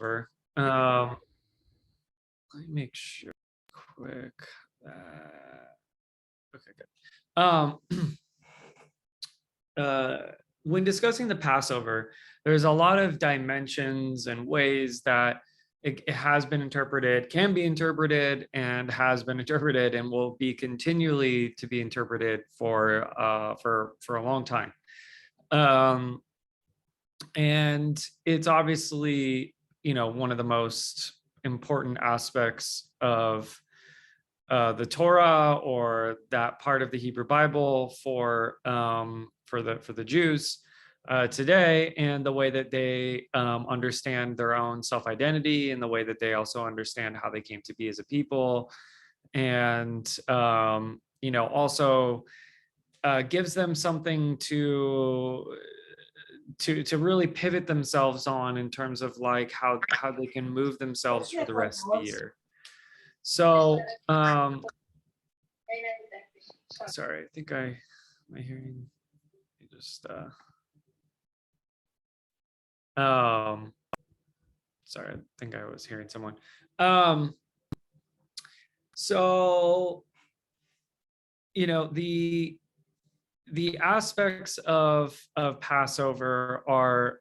Passover. Let me make sure quick. Okay, good. When discussing the Passover, there's a lot of dimensions and ways that it has been interpreted, can be interpreted, and has been interpreted, and will be continually to be interpreted for a long time. And it's obviously, one of the most important aspects of the Torah, or that part of the Hebrew Bible for the Jews today, and the way that they understand their own self-identity, and the way that they also understand how they came to be as a people, and also gives them something to really pivot themselves on, in terms of like how they can move themselves for the rest of the year. So sorry, I think am I hearing just sorry, I think I was hearing someone. So the aspects of Passover are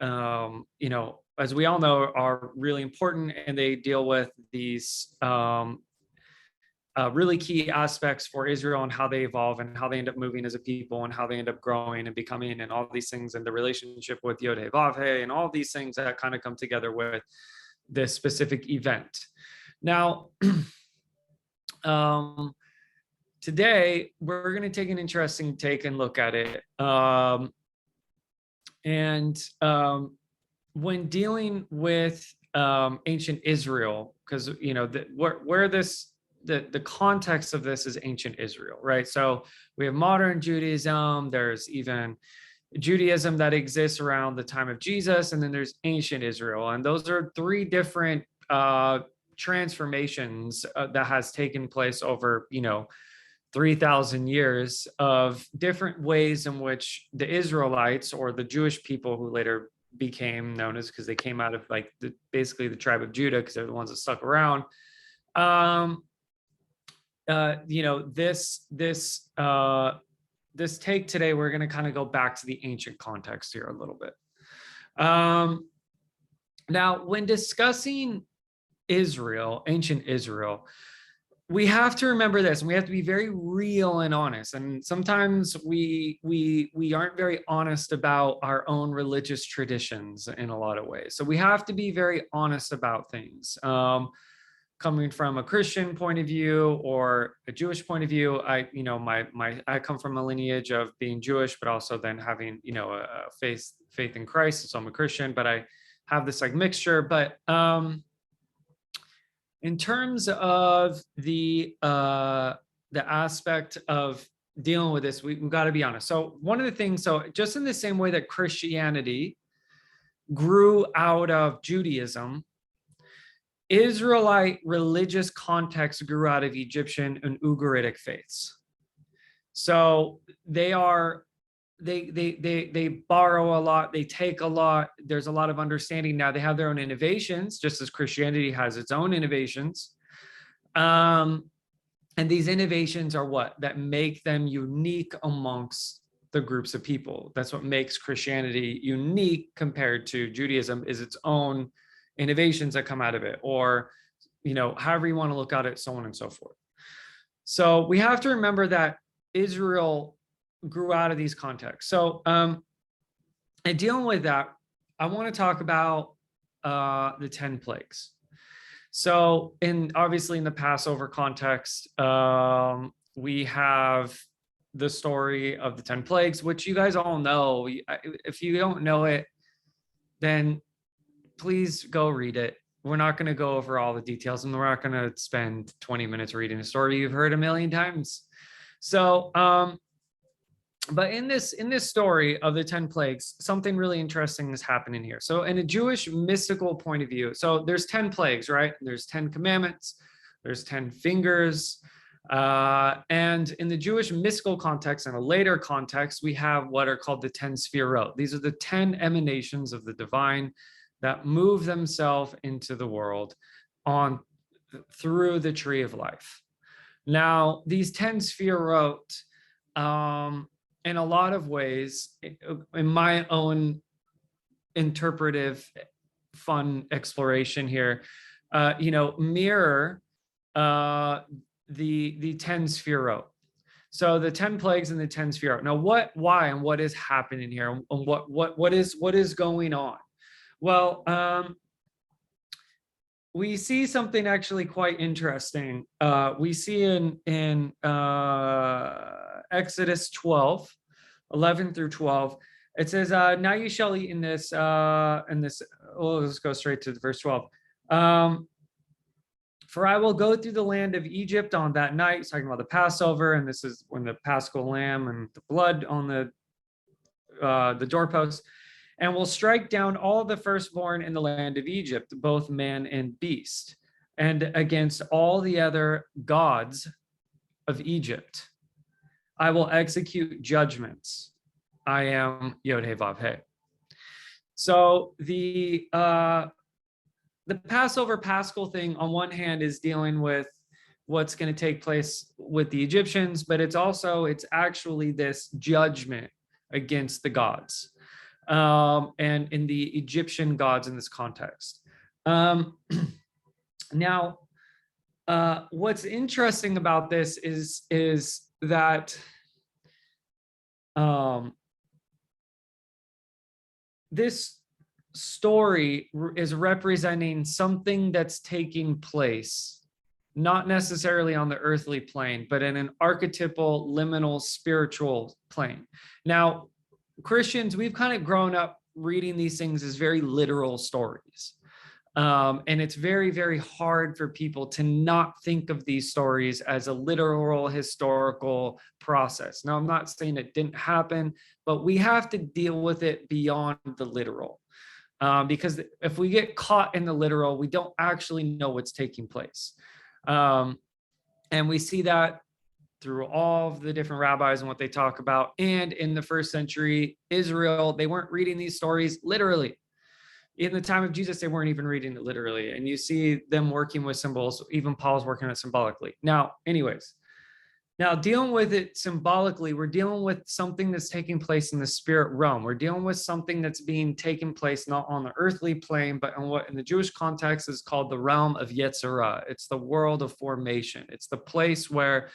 as we all know, are really important, and they deal with these really key aspects for Israel, and how they evolve, and how they end up moving as a people, and how they end up growing and becoming, and all these things, and the relationship with Yod-Heh Vav-Heh, and all these things that kind of come together with this specific event. Now, today we're going to take an interesting take and look at it. When dealing with ancient Israel, because where the context of this is ancient Israel, right? So we have modern Judaism, there's even Judaism that exists around the time of Jesus, and then there's ancient Israel. And those are three different transformations that has taken place over, 3,000 years, of different ways in which the Israelites, or the Jewish people who later became known as, because they came out of like basically the tribe of Judah, because they're the ones that stuck around. This take today, we're going to kind of go back to the ancient context here a little bit. Now, when discussing Israel, ancient Israel, we have to remember this, and we have to be very real and honest. And sometimes we aren't very honest about our own religious traditions in a lot of ways. So we have to be very honest about things. Coming from a Christian point of view or a Jewish point of view, I come from a lineage of being Jewish, but also then having, a faith in Christ. So I'm a Christian, but I have this like mixture. But in terms of the aspect of dealing with this, we've got to be honest. So one of the things, so just in the same way that Christianity grew out of Judaism, Israelite religious context grew out of Egyptian and Ugaritic faiths. So they borrow a lot, they take a lot, there's a lot of understanding. Now they have their own innovations, just as Christianity has its own innovations. And these innovations are what? That make them unique amongst the groups of people. That's what makes Christianity unique compared to Judaism, is its own innovations that come out of it, or however you want to look at it, so on and so forth. So we have to remember that Israel grew out of these contexts. So and dealing with that, I want to talk about the 10 plagues. So obviously in the Passover context, we have the story of the 10 plagues, which you guys all know. If you don't know it, then please go read it. We're not going to go over all the details, and we're not going to spend 20 minutes reading a story you've heard a million times. So, but in this story of the 10 plagues, something really interesting is happening here. So in a Jewish mystical point of view, so there's 10 plagues, right? There's 10 commandments, there's 10 fingers. And in the Jewish mystical context, and a later context, we have what are called the 10 sefirot. These are the 10 emanations of the divine that move themselves into the world on through the tree of life. Now, these 10 Sefirot, in a lot of ways, in my own interpretive, fun exploration here, mirror the 10 Sefirot. So the 10 plagues and the 10 Sefirot. Now, why, and what is happening here, and what is going on? Well, we see something actually quite interesting. We see in Exodus 12, 11 through 12. It says, now you shall eat in this, let's go straight to verse 12. For I will go through the land of Egypt on that night. It's talking about the Passover, and this is when the Paschal lamb and the blood on the doorposts, and will strike down all the firstborn in the land of Egypt, both man and beast, and against all the other gods of Egypt I will execute judgments. I am Yod-Heh-Vav-Heh. So the Passover Paschal thing, on one hand, is dealing with what's going to take place with the Egyptians, but it's actually this judgment against the gods, and in the Egyptian gods in this context. Now, what's interesting about this is that this story is representing something that's taking place, not necessarily on the earthly plane, but in an archetypal, liminal, spiritual plane. Now, Christians, we've kind of grown up reading these things as very literal stories. And it's very, very hard for people to not think of these stories as a literal historical process. Now, I'm not saying it didn't happen, but we have to deal with it beyond the literal. Because if we get caught in the literal, we don't actually know what's taking place. And we see that through all of the different rabbis and what they talk about. And in the first century Israel, they weren't reading these stories literally. In the time of Jesus, they weren't even reading it literally. And you see them working with symbols. Even Paul's working on it symbolically. Now, anyways, now dealing with it symbolically, we're dealing with something that's taking place in the spirit realm. We're dealing with something that's being taken place not on the earthly plane, but in what in the Jewish context is called the realm of Yetzera. It's the world of formation. It's the place where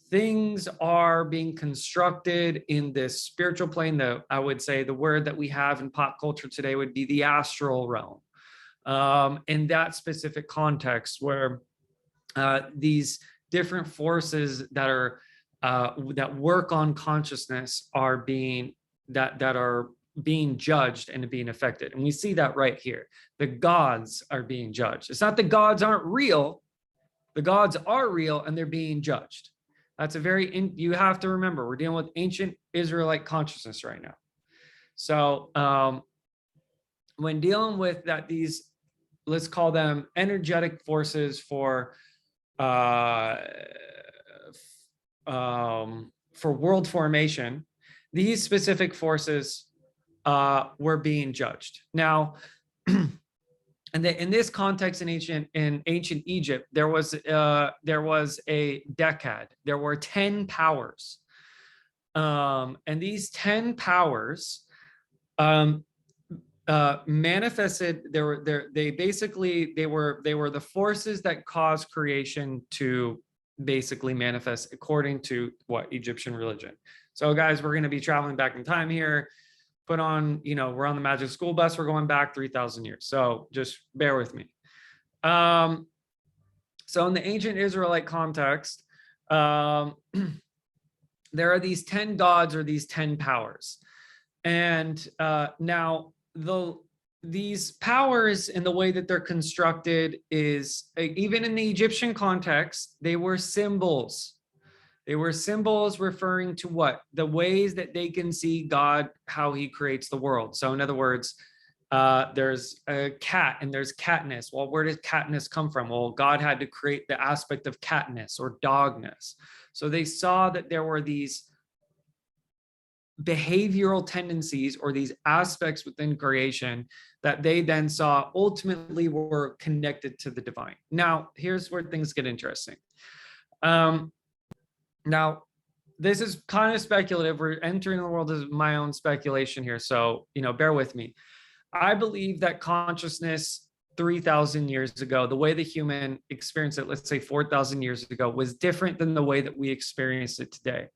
things are being constructed in this spiritual plane. I would say the word that we have in pop culture today would be the astral realm. In that specific context where these different forces that are that work on consciousness are being judged and being affected. And we see that right here. The gods are being judged. It's not the gods aren't real. The gods are real and they're being judged. That's you have to remember, we're dealing with ancient Israelite consciousness right now. So when dealing with that, these, let's call them energetic forces for world formation, these specific forces were being judged. Now, and in this context, in ancient Egypt, there was a decad. There were 10 powers, and these 10 powers manifested. They were the forces that caused creation to basically manifest according to what Egyptian religion. So, guys, we're going to be traveling back in time here. Put on, we're on the magic school bus. We're going back 3,000 years. So just bear with me. So in the ancient Israelite context, there are these 10 gods or these 10 powers. And now these powers and the way that they're constructed is, even in the Egyptian context, they were symbols. They were symbols referring to what? The ways that they can see God, how he creates the world. So in other words, there's a cat and there's catness. Well, where does catness come from? Well, God had to create the aspect of catness or dogness. So they saw that there were these behavioral tendencies or these aspects within creation that they then saw ultimately were connected to the divine. Now, here's where things get interesting. Now, this is kind of speculative. We're entering the world of my own speculation here, so bear with me. I believe that consciousness 3,000 years ago, the way the human experienced it, let's say 4,000 years ago, was different than the way that we experience it today.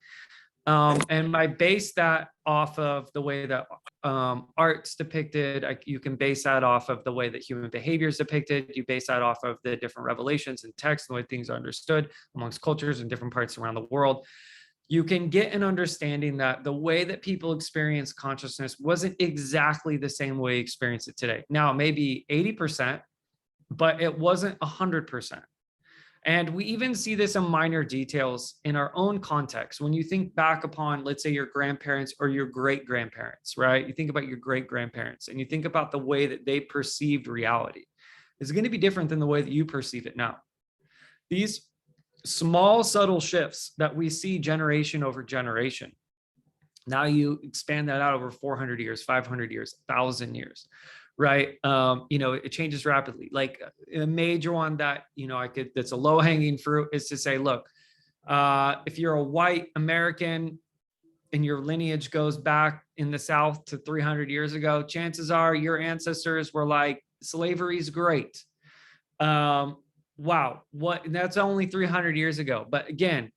And I base that off of the way that art's depicted. You can base that off of the way that human behavior is depicted. You base that off of the different revelations and texts and the way things are understood amongst cultures in different parts around the world. You can get an understanding that the way that people experience consciousness wasn't exactly the same way you experience it today. Now, maybe 80%, but it wasn't 100%. And we even see this in minor details in our own context. When you think back upon, let's say, your grandparents or your great-grandparents, right? You think about your great-grandparents and you think about the way that they perceived reality. It's going to be different than the way that you perceive it now. These small, subtle shifts that we see generation over generation. Now you expand that out over 400 years, 500 years, 1,000 years, right? It changes rapidly. Like a major one that, that's a low hanging fruit is to say, look, if you're a white American and your lineage goes back in the South to 300 years ago, chances are your ancestors were like, slavery's great. Wow, that's only 300 years ago. But again,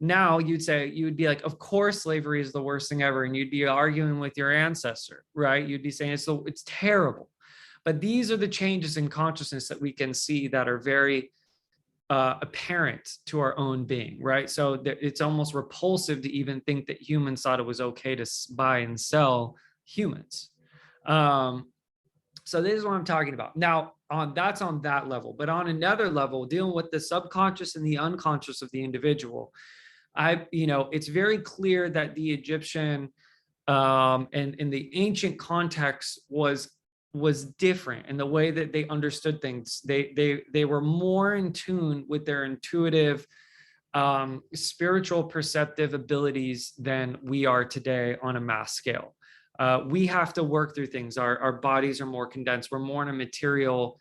now you would be like, of course slavery is the worst thing ever, and you'd be arguing with your ancestor, right? You'd be saying it's terrible. But these are the changes in consciousness that we can see that are very apparent to our own being, right? So it's almost repulsive to even think that humans thought it was okay to buy and sell humans. So this is what I'm talking about. Now, that's on that level, but on another level, dealing with the subconscious and the unconscious of the individual, it's very clear that the Egyptian and in the ancient context was different in the way that they understood things. They were more in tune with their intuitive, spiritual, perceptive abilities than we are today on a mass scale. We have to work through things. Our bodies are more condensed. We're more in a material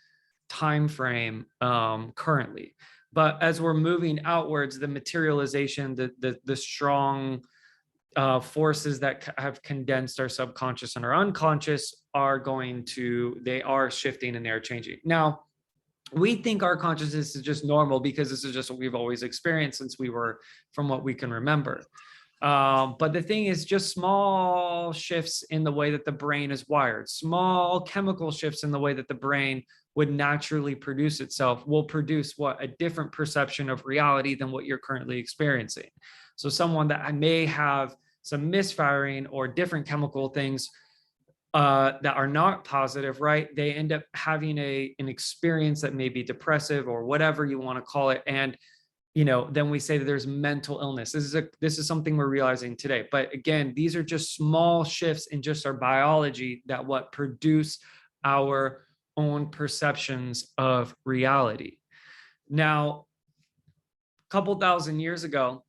time frame currently. But as we're moving outwards, the materialization, the strong forces that have condensed our subconscious and our unconscious they are shifting and they're changing. Now, we think our consciousness is just normal because this is just what we've always experienced since we were, from what we can remember. But the thing is, just small shifts in the way that the brain is wired, small chemical shifts in the way that the brain would naturally produce itself will produce a different perception of reality than what you're currently experiencing. So someone that may have some misfiring or different chemical things that are not positive, right? They end up having an experience that may be depressive or whatever you want to call it. And then we say that there's mental illness. This is something we're realizing today. But again, these are just small shifts in just our biology that produce our own perceptions of reality. Now, a couple thousand years ago,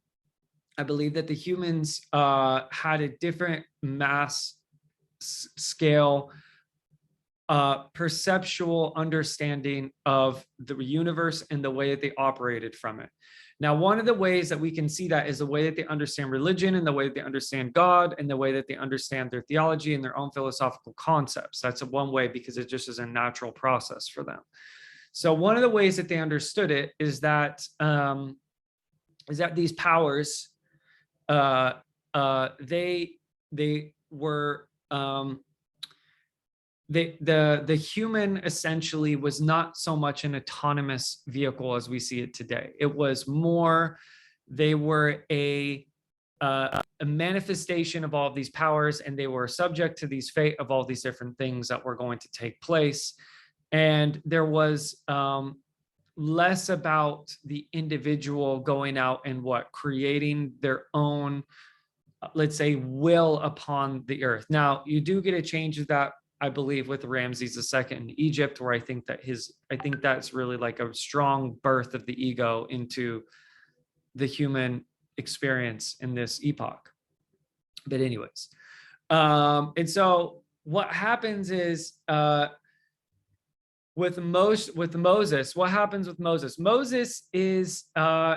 I believe that the humans had a different mass scale perceptual understanding of the universe and the way that they operated from it. Now, one of the ways that we can see that is the way that they understand religion and the way that they understand God and the way that they understand their theology and their own philosophical concepts. That's one way because it just is a natural process for them. So one of the ways that they understood it is that these powers, they were the human essentially was not so much an autonomous vehicle as we see it today. It was more, they were a manifestation of all of these powers, and they were subject to these fate of all these different things that were going to take place. And there was less about the individual going out and creating their own, let's say, will upon the earth. Now, you do get a change of that, I believe, with Ramses II in Egypt, where I think that's really like a strong birth of the ego into the human experience in this epoch. But anyways, and so what happens is with Moses, what happens with Moses? Moses is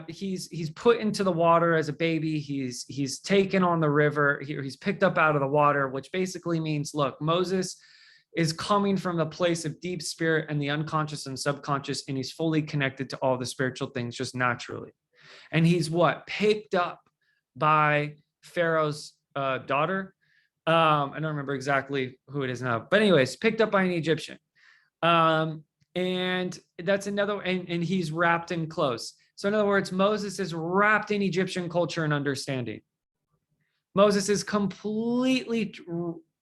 he's put into the water as a baby. He's taken on the river. He's picked up out of the water, which basically means, look, Moses is coming from the place of deep spirit and the unconscious and subconscious, and he's fully connected to all the spiritual things just naturally. And he's what? Picked up by Pharaoh's daughter. I don't remember exactly who it is now, but anyways, picked up by an Egyptian. And that's another, and he's wrapped in clothes. So in other words, Moses is wrapped in Egyptian culture and understanding. Moses is completely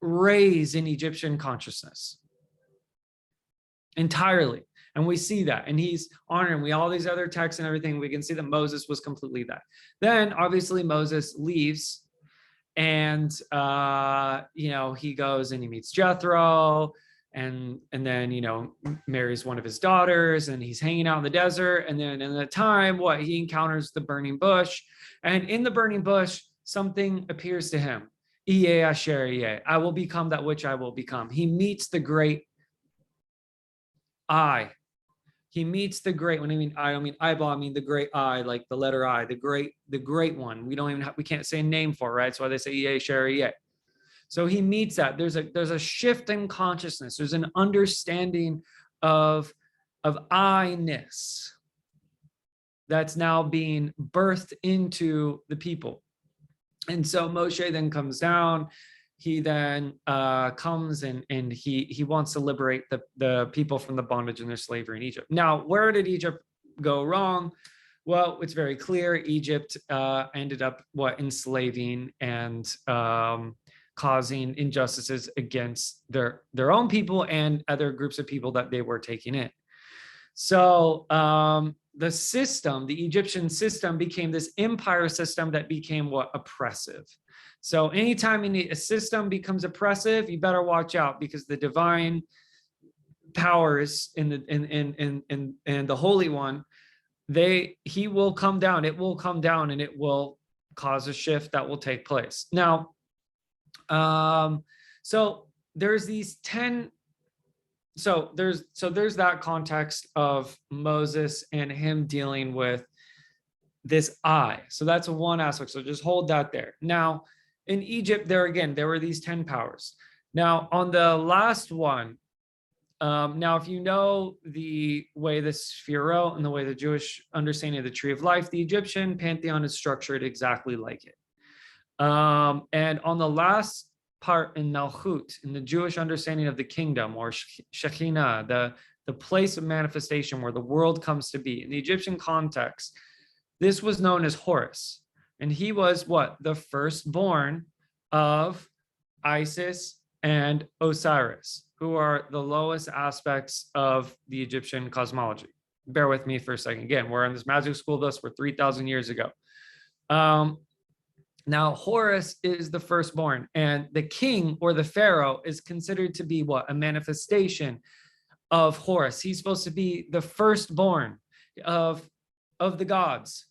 raised in Egyptian consciousness entirely. And we see that, and he's honoring, we all these other texts and everything, we can see that Moses was completely that. Then obviously Moses leaves, and he goes and he meets Jethro, and then marries one of his daughters, and he's hanging out in the desert. And then in the time, he encounters the burning bush, and in the burning bush something appears to him. I will become that which I will become. He meets the great I. He meets the great, when I mean I don't mean eyeball, I mean the great I, like the letter I, the great one. We can't say a name for, right? So why they say So he meets that. There's a shift in consciousness. There's an understanding of I-ness that's now being birthed into the people. And so Moshe then comes down. He then comes and he wants to liberate the people from the bondage and their slavery in Egypt. Now, where did Egypt go wrong? Well, it's very clear. Egypt ended up enslaving and causing injustices against their own people and other groups of people that they were taking in. So the Egyptian system became this empire system that became oppressive. So anytime a system becomes oppressive, you better watch out, because the divine powers in the Holy One, he will come down. It will come down, and it will cause a shift that will take place. Now, so there's these 10. So there's that context of Moses and him dealing with this I. So that's one aspect. So just hold that there. Now, in Egypt, there were these 10 powers. Now, on the last one, now, if you know the way the Sphirot and the way the Jewish understanding of the tree of life, the Egyptian pantheon is structured exactly like it. And on the last part in Malchut, in the Jewish understanding of the kingdom, or Shekhinah, the place of manifestation where the world comes to be, in the Egyptian context, this was known as Horus. And he was the firstborn of Isis and Osiris, who are the lowest aspects of the Egyptian cosmology. Bear with me for a second. Again, we're in this magic school thus for 3,000 years ago. Now, Horus is the firstborn, and the king, or the pharaoh, is considered to be a manifestation of Horus. He's supposed to be the firstborn of the gods.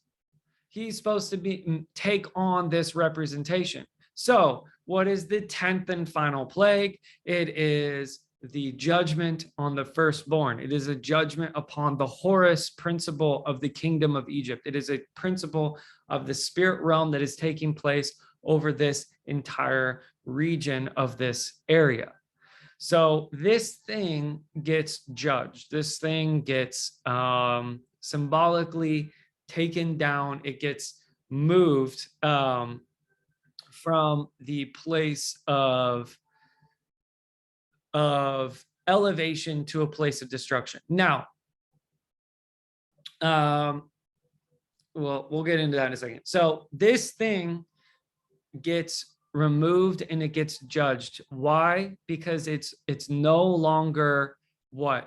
He's supposed to take on this representation. So what is the 10th and final plague? It is the judgment on the firstborn. It is a judgment upon the Horus principle of the kingdom of Egypt. It is a principle of the spirit realm that is taking place over this entire region of this area. So this thing gets judged. This thing gets symbolically taken down. It gets moved from the place of elevation to a place of destruction. Now, we'll get into that in a second. So this thing gets removed and it gets judged. Why? Because it's no longer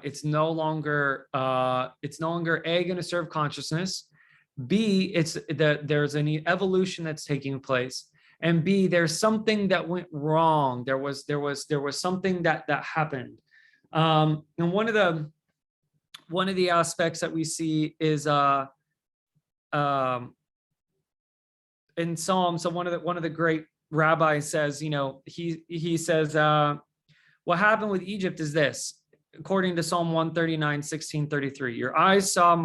it's no longer A, going to serve consciousness. B, there's an evolution that's taking place. And B, there's something that went wrong. There was something that happened. And one of the aspects that we see is in Psalm. So one of the great rabbi says, he says, what happened with Egypt is this, according to Psalm 139, 1633, your eyes saw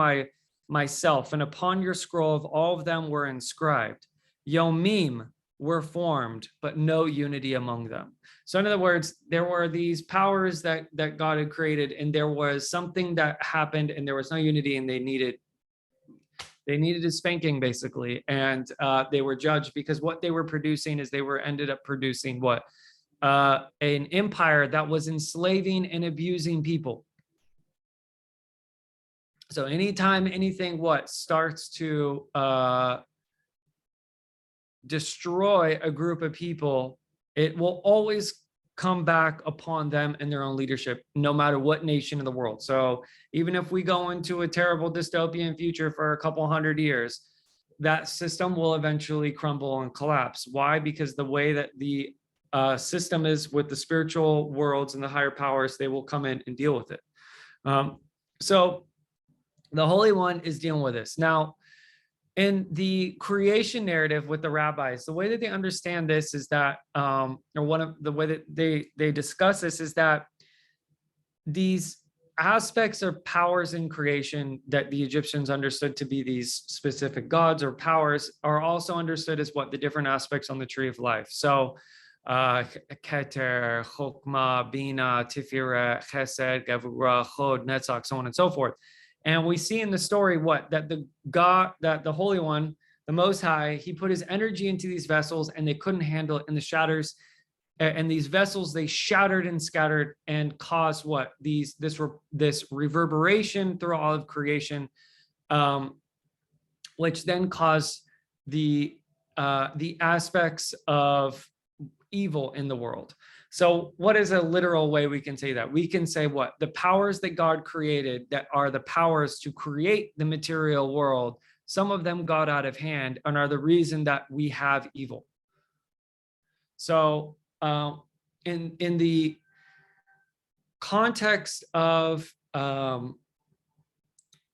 myself, and upon your scroll of all of them were inscribed. Yomim were formed, but no unity among them. So in other words, there were these powers that God had created, and there was something that happened, and there was no unity, and they needed a spanking, basically, and they were judged because what they were producing is they were ended up producing what? An empire that was enslaving and abusing people. So anytime anything starts to destroy a group of people, it will always come back upon them and their own leadership, no matter what nation in the world. So even if we go into a terrible dystopian future for a couple hundred years, that system will eventually crumble and collapse. Why? Because the way that the system is with the spiritual worlds and the higher powers, they will come in and deal with it. So the Holy One is dealing with this. Now, in the creation narrative with the rabbis, the way that they understand this is that, or one of the way that they discuss this is that these aspects or powers in creation that the Egyptians understood to be these specific gods or powers are also understood as what the different aspects on the tree of life. So Keter, Chokmah, Bina, Tiferet, Chesed, Gevurah, Chod, Netzach, so on and so forth. And we see in the story that the Holy One, the Most High, he put his energy into these vessels and they couldn't handle it, and the shatters, and these vessels, they shattered and scattered and caused what? This reverberation through all of creation, which then caused the aspects of evil in the world. So what is a literal way we can say that? We can say what? The powers that God created, that are the powers to create the material world, some of them got out of hand and are the reason that we have evil. So in the context of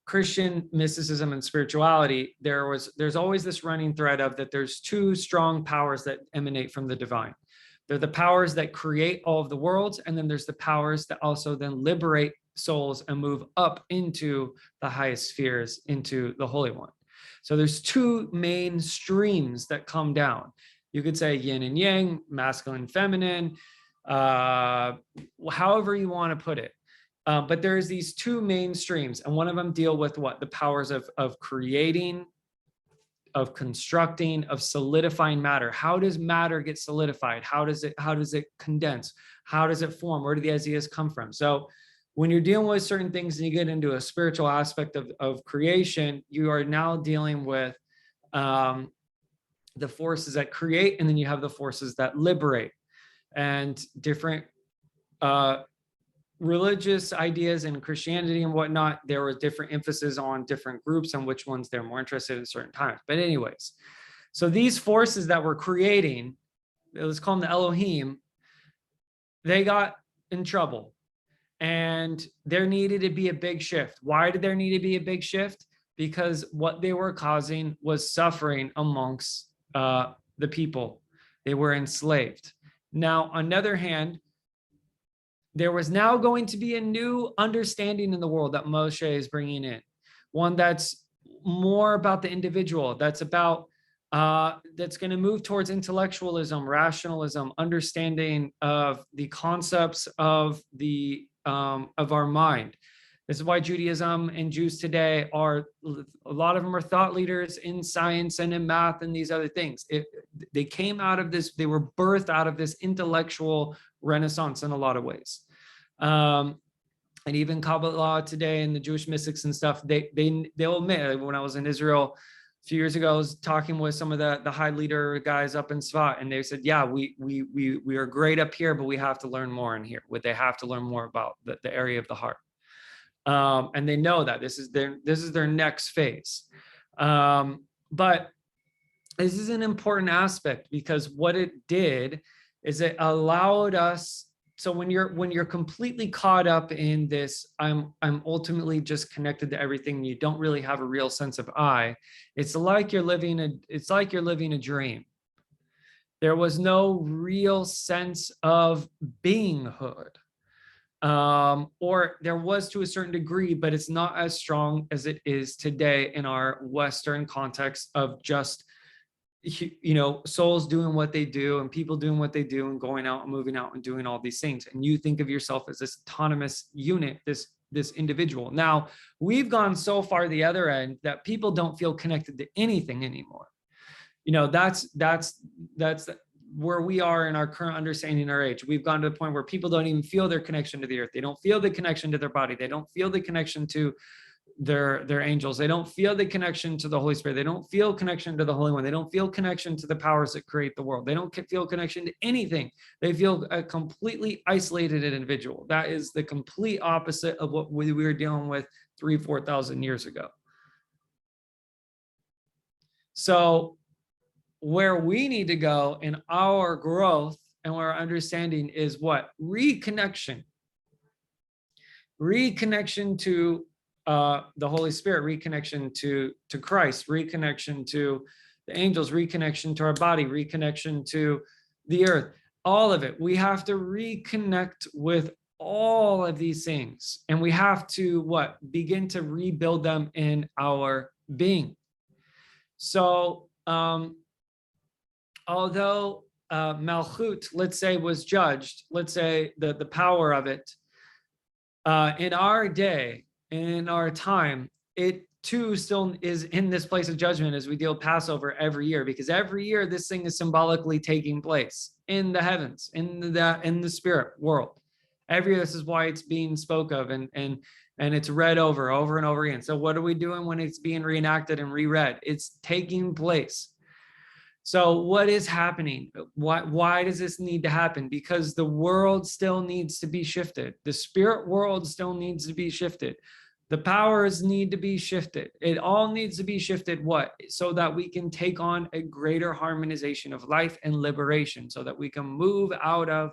Christian mysticism and spirituality, there's always this running thread of that there's two strong powers that emanate from the divine. They're the powers that create all of the worlds, and then there's the powers that also then liberate souls and move up into the highest spheres, into the Holy One. So there's two main streams that come down. You could say yin and yang, masculine, feminine, however you want to put it. But there's these two main streams, and one of them deal with what? The powers of creating, of constructing, of solidifying matter. How does matter get solidified? How does it condense? How does it form? Where do the ideas come from? So when you're dealing with certain things and you get into a spiritual aspect of creation, you are now dealing with the forces that create, and then you have the forces that liberate, and different religious ideas in Christianity and whatnot. There was different emphasis on different groups and which ones they're more interested in certain times. But anyways, so these forces that were creating, let's call them the Elohim, they got in trouble, and there needed to be a big shift. Why did there need to be a big shift? Because what they were causing was suffering amongst the people. They were enslaved. Now, on the other hand, there was now going to be a new understanding in the world that Moshe is bringing in, one that's more about the individual, that's about that's going to move towards intellectualism, rationalism, understanding of the concepts of our mind. This is why Judaism and Jews today a lot of them are thought leaders in science and in math and these other things. They came out of this, they were birthed out of this intellectual renaissance in a lot of ways. And even Kabbalah today and the Jewish mystics and stuff, they'll admit, when I was in Israel a few years ago, I was talking with some of the high leader guys up in Svat, and they said, yeah, we are great up here, but we have to learn more in here. They have to learn more about the area of the heart. And they know that this is their next phase. But this is an important aspect, because what it did is it allowed us. So when you're completely caught up in this, I'm ultimately just connected to everything, you don't really have a real sense of I. It's like you're living a dream. There was no real sense of beinghood. Or there was to a certain degree, but it's not as strong as it is today in our Western context of just, souls doing what they do and people doing what they do and going out and moving out and doing all these things. And you think of yourself as this autonomous unit, this individual. Now, we've gone so far the other end that people don't feel connected to anything anymore. That's where we are in our current understanding, our age. We've gone to the point where people don't even feel their connection to the earth. They don't feel the connection to their body. They don't feel the connection to their angels. They don't feel the connection to the Holy Spirit. They don't feel connection to the Holy One. They don't feel connection to the powers that create the world. They don't feel connection to anything. They feel a completely isolated individual. That is the complete opposite of what we were dealing with 3,000-4,000 years ago. So where we need to go in our growth and our understanding is what? Reconnection to the Holy Spirit, reconnection to Christ, reconnection to the angels, reconnection to our body, reconnection to the earth, all of it. We have to reconnect with all of these things, and we have to what? Begin to rebuild them in our being. So although Malchut, let's say, was judged, let's say the power of it, in our day, in our time, it too still is in this place of judgment as we deal Passover every year, because every year this thing is symbolically taking place in the heavens, in the spirit world. Every year, this is why it's being spoke of and it's read over and over again. So what are we doing when it's being reenacted and reread? It's taking place. So what is happening? Why does this need to happen? Because the world still needs to be shifted. The spirit world still needs to be shifted. The powers need to be shifted. It all needs to be shifted. What? So that we can take on a greater harmonization of life and liberation, so that we can move out of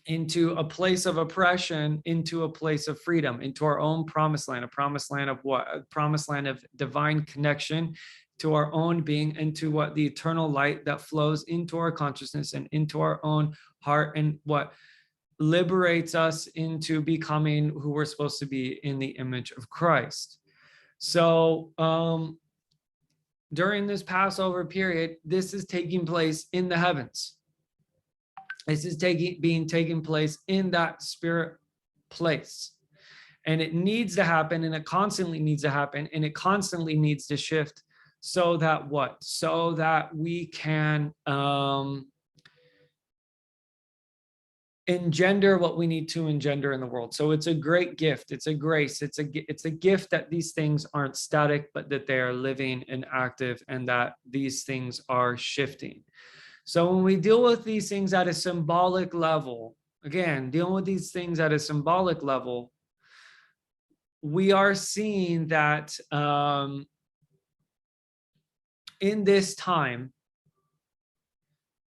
into a place of oppression, into a place of freedom, into our own promised land. A promised land of what? A promised land of divine connection to our own being, into what? The eternal light that flows into our consciousness and into our own heart, and what liberates us into becoming who we're supposed to be in the image of Christ. So during this Passover period, this is taking place in the heavens. This is taking place in that spirit place. And it needs to happen, and it constantly needs to happen, and it constantly needs to shift, so that what? So that we can engender what we need to engender in the world. So it's a great gift. It's a grace. It's a gift that these things aren't static, but that they are living and active, and that these things are shifting. So when we deal with these things at a symbolic level, again, dealing with these things at a symbolic level, we are seeing that in this time,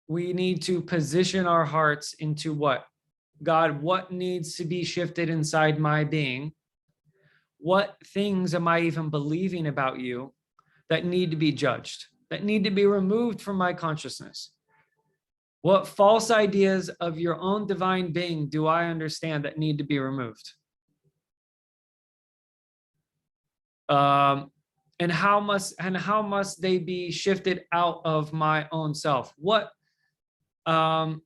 we need to position our hearts into what? God, what needs to be shifted inside my being? What things am I even believing about you that need to be judged, that need to be removed from my consciousness? What false ideas of your own divine being do I understand that need to be removed? And how must they be shifted out of my own self? What, for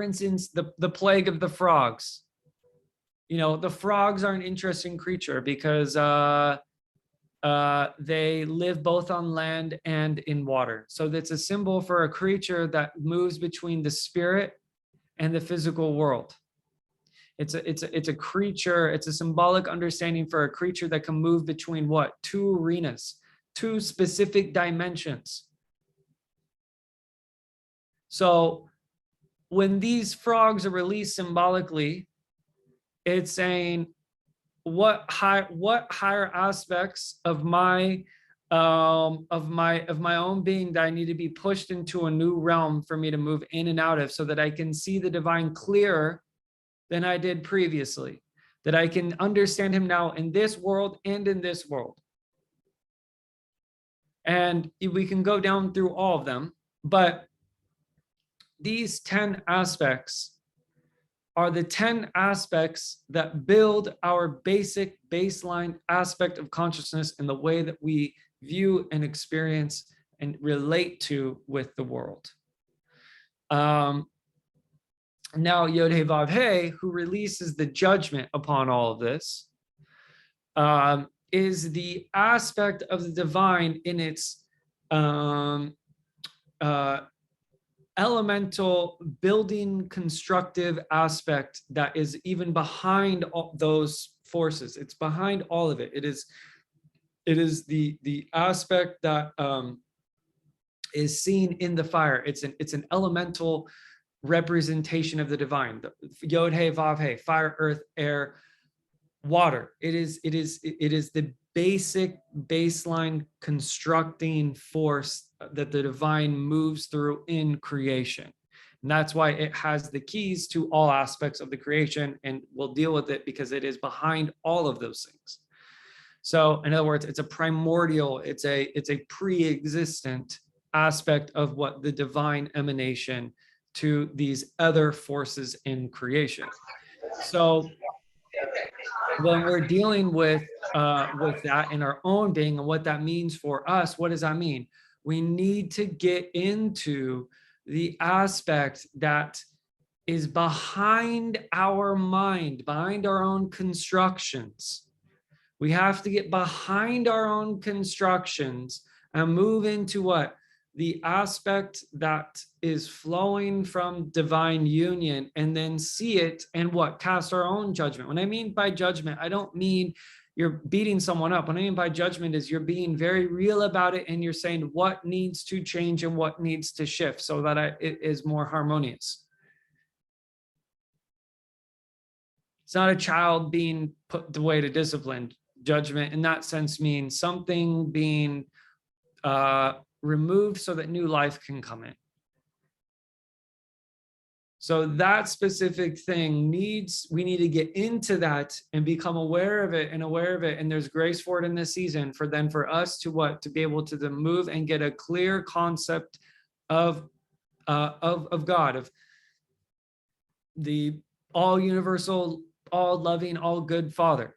instance, the plague of the frogs. The frogs are an interesting creature because they live both on land and in water. So that's a symbol for a creature that moves between the spirit and the physical world. It's a creature, it's a symbolic understanding for a creature that can move between what? Two arenas, two specific dimensions. So when these frogs are released symbolically, it's saying, what higher aspects of my own being that I need to be pushed into a new realm for me to move in and out of, so that I can see the divine clearer than I did previously, that I can understand him now in this world and in this world. And we can go down through all of them, but these 10 aspects are the 10 aspects that build our basic baseline aspect of consciousness in the way that we view and experience and relate to with the world. Now, Yod He Vav He, who releases the judgment upon all of this, is the aspect of the divine in its elemental building constructive aspect that is even behind all those forces. It's behind all of it. It is the aspect that is seen in the fire. It's an elemental representation of the divine. The Yod He Vav He, fire, earth, air, water. It is the basic baseline constructing force that the divine moves through in creation. And that's why it has the keys to all aspects of the creation, and we'll deal with it because it is behind all of those things. So in other words, it's a primordial, it's a pre-existent aspect of what the divine emanation to these other forces in creation. So when we're dealing with that in our own being and what that means for us, what does that mean? We need to get into the aspect that is behind our mind, behind our own constructions. We have to get behind our own constructions and move into what? The aspect that is flowing from divine union, and then see it and what? Cast our own judgment. When I mean by judgment, I don't mean you're beating someone up. What I mean by judgment is you're being very real about it, and you're saying what needs to change and what needs to shift so that it is more harmonious. It's not a child being put away to discipline. Judgment in that sense means something being removed so that new life can come in. So that specific thing we need to get into that and become aware of it. And there's grace for it in this season for us to be able to move and get a clear concept of God, of the all universal, all loving, all good Father,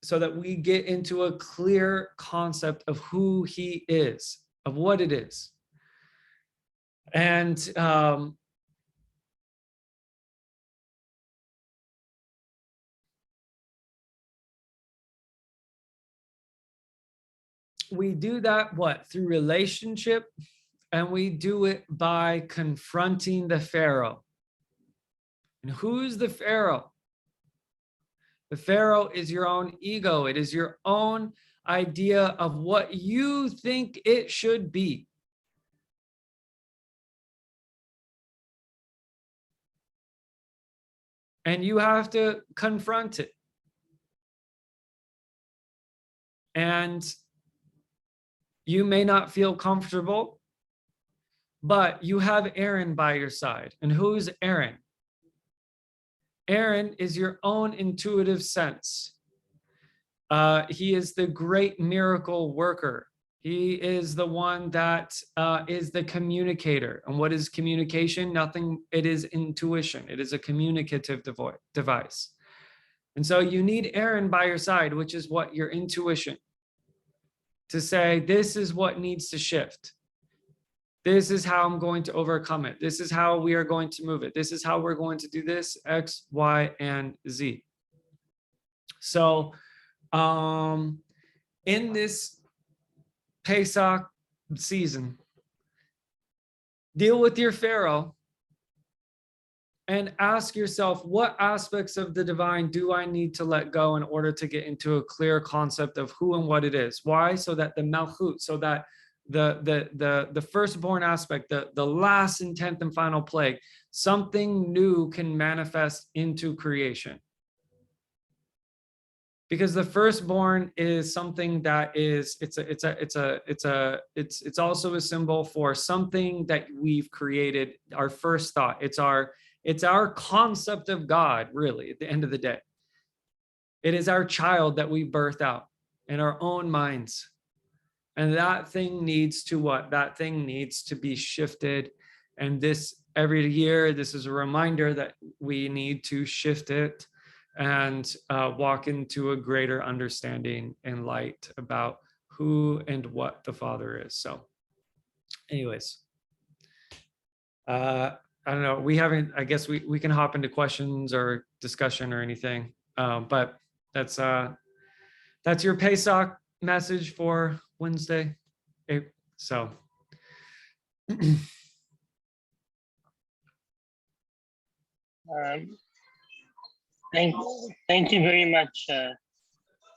so that we get into a clear concept of who he is, of what it is. And we do that through relationship, and we do it by confronting the Pharaoh. And who's the Pharaoh? The Pharaoh is your own ego. It is your own idea of what you think it should be. And you have to confront it. And you may not feel comfortable, but you have Aaron by your side. And who's Aaron? Aaron is your own intuitive sense. He is the great miracle worker. He is the one that is the communicator. And what is communication? Nothing. It is intuition. It is a communicative device. And so you need Aaron by your side, which is what? Your intuition. To say, this is what needs to shift. This is how I'm going to overcome it. This is how we are going to move it. This is how we're going to do this, X, Y, and Z. So in this Pesach season, deal with your Pharaoh and ask yourself, what aspects of the divine do I need to let go in order to get into a clear concept of who and what it is? Why? So that the Malchut, so that the firstborn aspect, the last and 10th and final plague, something new can manifest into creation. Because the firstborn is something that is, it's also a symbol for something that we've created, our first thought. It's our concept of God, really, at the end of the day. It is our child that we birth out in our own minds. And that thing needs to what? That thing needs to be shifted. And this every year, this is a reminder that we need to shift it and walk into a greater understanding and light about who and what the Father is. So anyways, I don't know. We haven't, I guess we can hop into questions or discussion or anything. But that's your Pesach message for Wednesday. So Thank you very much,